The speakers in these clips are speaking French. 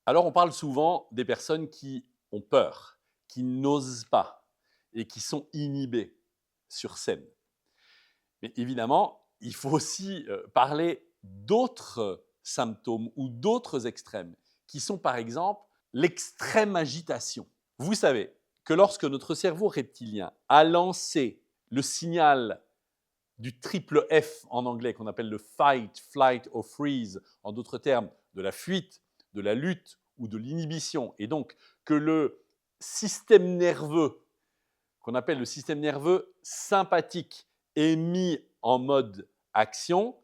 Alors, on parle souvent des personnes qui ont peur, qui n'osent pas et qui sont inhibées sur scène. Mais évidemment, il faut aussi parler d'autres symptômes ou d'autres extrêmes, qui sont par exemple l'extrême agitation. Vous savez que lorsque notre cerveau reptilien a lancé le signal du triple F en anglais, qu'on appelle le fight, flight or freeze, en d'autres termes, de la fuite, de la lutte ou de l'inhibition, et donc que le système nerveux, qu'on appelle le système nerveux sympathique, est mis en mode action,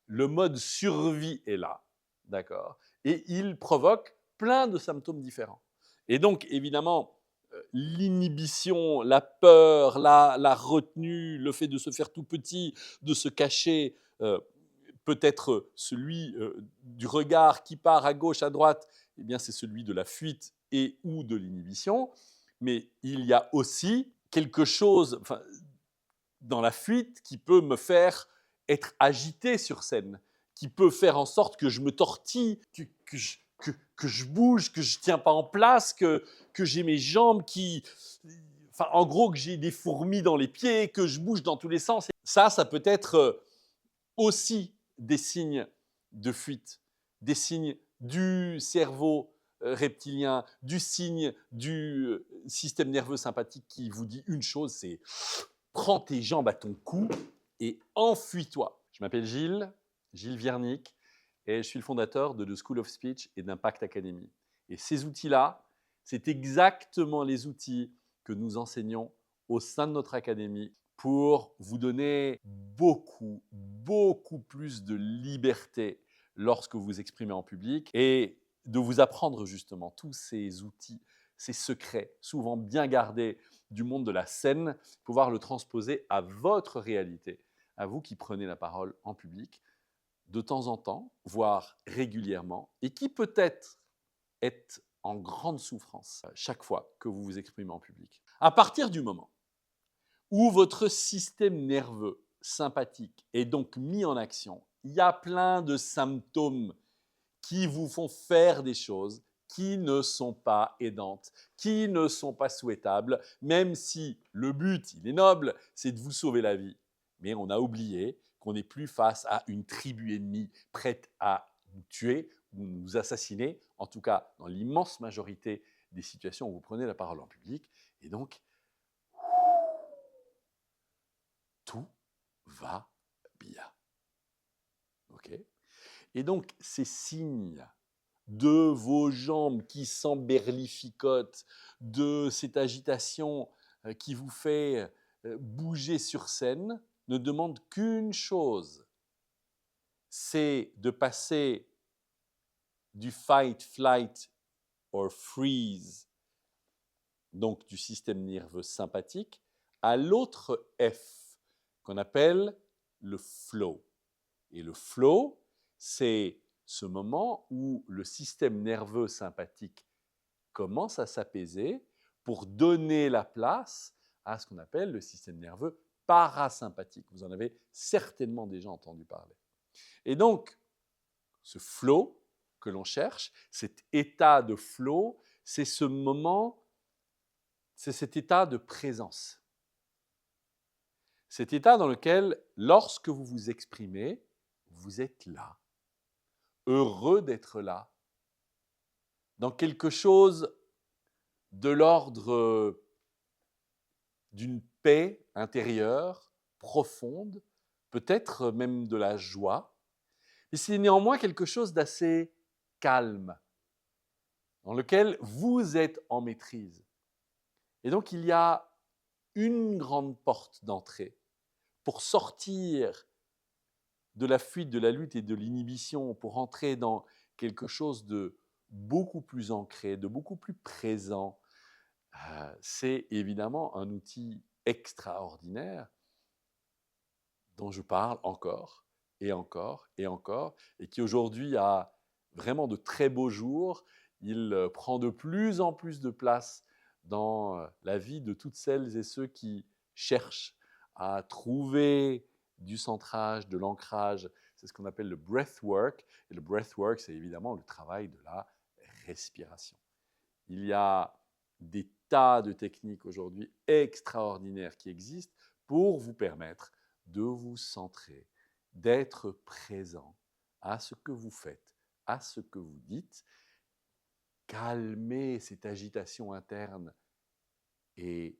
le mode survie est là, d'accord? Et il provoque plein de symptômes différents. Et donc, évidemment, l'inhibition, la peur, la retenue, le fait de se faire tout petit, de se cacher, peut-être celui du regard qui part à gauche, à droite, eh bien, c'est celui de la fuite et ou de l'inhibition. Mais il y a aussi quelque chose, enfin, dans la fuite qui peut me faire être agité sur scène, qui peut faire en sorte que je me tortille, que je bouge, que je ne tiens pas en place, que j'ai mes jambes qui... Enfin, en gros, que j'ai des fourmis dans les pieds, que je bouge dans tous les sens. Ça peut être aussi des signes de fuite, des signes du cerveau reptilien, du signe du système nerveux sympathique qui vous dit une chose, c'est prends tes jambes à ton cou et enfuis-toi. Je m'appelle Gilles Viernick, et je suis le fondateur de The School of Speech et d'Impact Academy. Et ces outils-là, c'est exactement les outils que nous enseignons au sein de notre académie pour vous donner beaucoup plus de liberté lorsque vous vous exprimez en public et de vous apprendre justement tous ces outils, ces secrets, souvent bien gardés du monde de la scène, pouvoir le transposer à votre réalité, à vous qui prenez la parole en public de temps en temps, voire régulièrement, et qui peut-être est en grande souffrance chaque fois que vous vous exprimez en public. À partir du moment où votre système nerveux sympathique est donc mis en action, il y a plein de symptômes qui vous font faire des choses qui ne sont pas aidantes, qui ne sont pas souhaitables, même si le but, il est noble, c'est de vous sauver la vie. Mais on a oublié qu'on n'est plus face à une tribu ennemie prête à nous tuer ou nous assassiner, en tout cas dans l'immense majorité des situations où vous prenez la parole en public. Et donc, tout va bien. OK? Et donc, ces signes de vos jambes qui s'emberlificotent, de cette agitation qui vous fait bouger sur scène, ne demandent qu'une chose, c'est de passer du fight, flight or freeze, donc du système nerveux sympathique, à l'autre F, qu'on appelle le flow. Et le flow, c'est ce moment où le système nerveux sympathique commence à s'apaiser pour donner la place à ce qu'on appelle le système nerveux parasympathique. Vous en avez certainement déjà entendu parler. Et donc, ce flow que l'on cherche, cet état de flow, c'est ce moment, c'est cet état de présence. Cet état dans lequel, lorsque vous vous exprimez, vous êtes là, heureux d'être là, dans quelque chose de l'ordre d'une paix intérieure profonde, peut-être même de la joie, mais c'est néanmoins quelque chose d'assez calme, dans lequel vous êtes en maîtrise. Et donc il y a une grande porte d'entrée pour sortir de la fuite, de la lutte et de l'inhibition, pour entrer dans quelque chose de beaucoup plus ancré, de beaucoup plus présent. C'est évidemment un outil extraordinaire dont je parle encore et encore et encore, et qui aujourd'hui a vraiment de très beaux jours. Il prend de plus en plus de place dans la vie de toutes celles et ceux qui cherchent à trouver du centrage, de l'ancrage. C'est ce qu'on appelle le breathwork. Et le breathwork, c'est évidemment le travail de la respiration. Il y a des tas de techniques aujourd'hui extraordinaires qui existent pour vous permettre de vous centrer, d'être présent à ce que vous faites, à ce que vous dites, calmer cette agitation interne et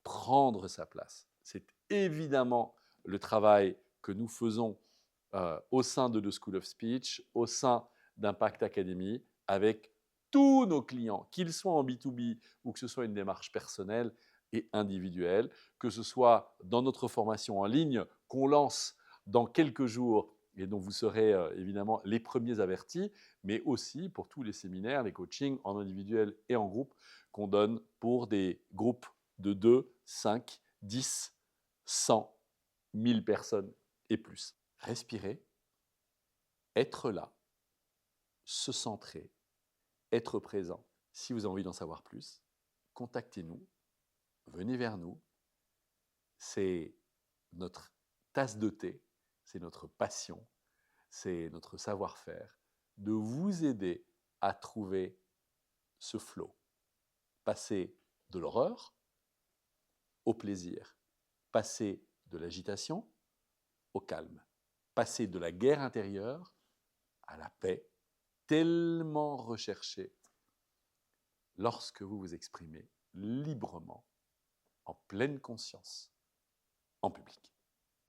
prendre sa place. C'est évidemment le travail que nous faisons au sein de The School of Speech, au sein d'Impact Academy, avec tous nos clients, qu'ils soient en B2B ou que ce soit une démarche personnelle et individuelle, que ce soit dans notre formation en ligne qu'on lance dans quelques jours et dont vous serez évidemment les premiers avertis, mais aussi pour tous les séminaires, les coachings en individuel et en groupe qu'on donne pour des groupes de 2, 5, 10, 100, 1000 personnes et plus. Respirer, être là, se centrer, être présent. Si vous avez envie d'en savoir plus, contactez-nous, venez vers nous. C'est notre tasse de thé, c'est notre passion, c'est notre savoir-faire de vous aider à trouver ce flow. Passer de l'horreur au plaisir, passer de l'agitation au calme, passer de la guerre intérieure à la paix, tellement recherchée lorsque vous vous exprimez librement, en pleine conscience, en public.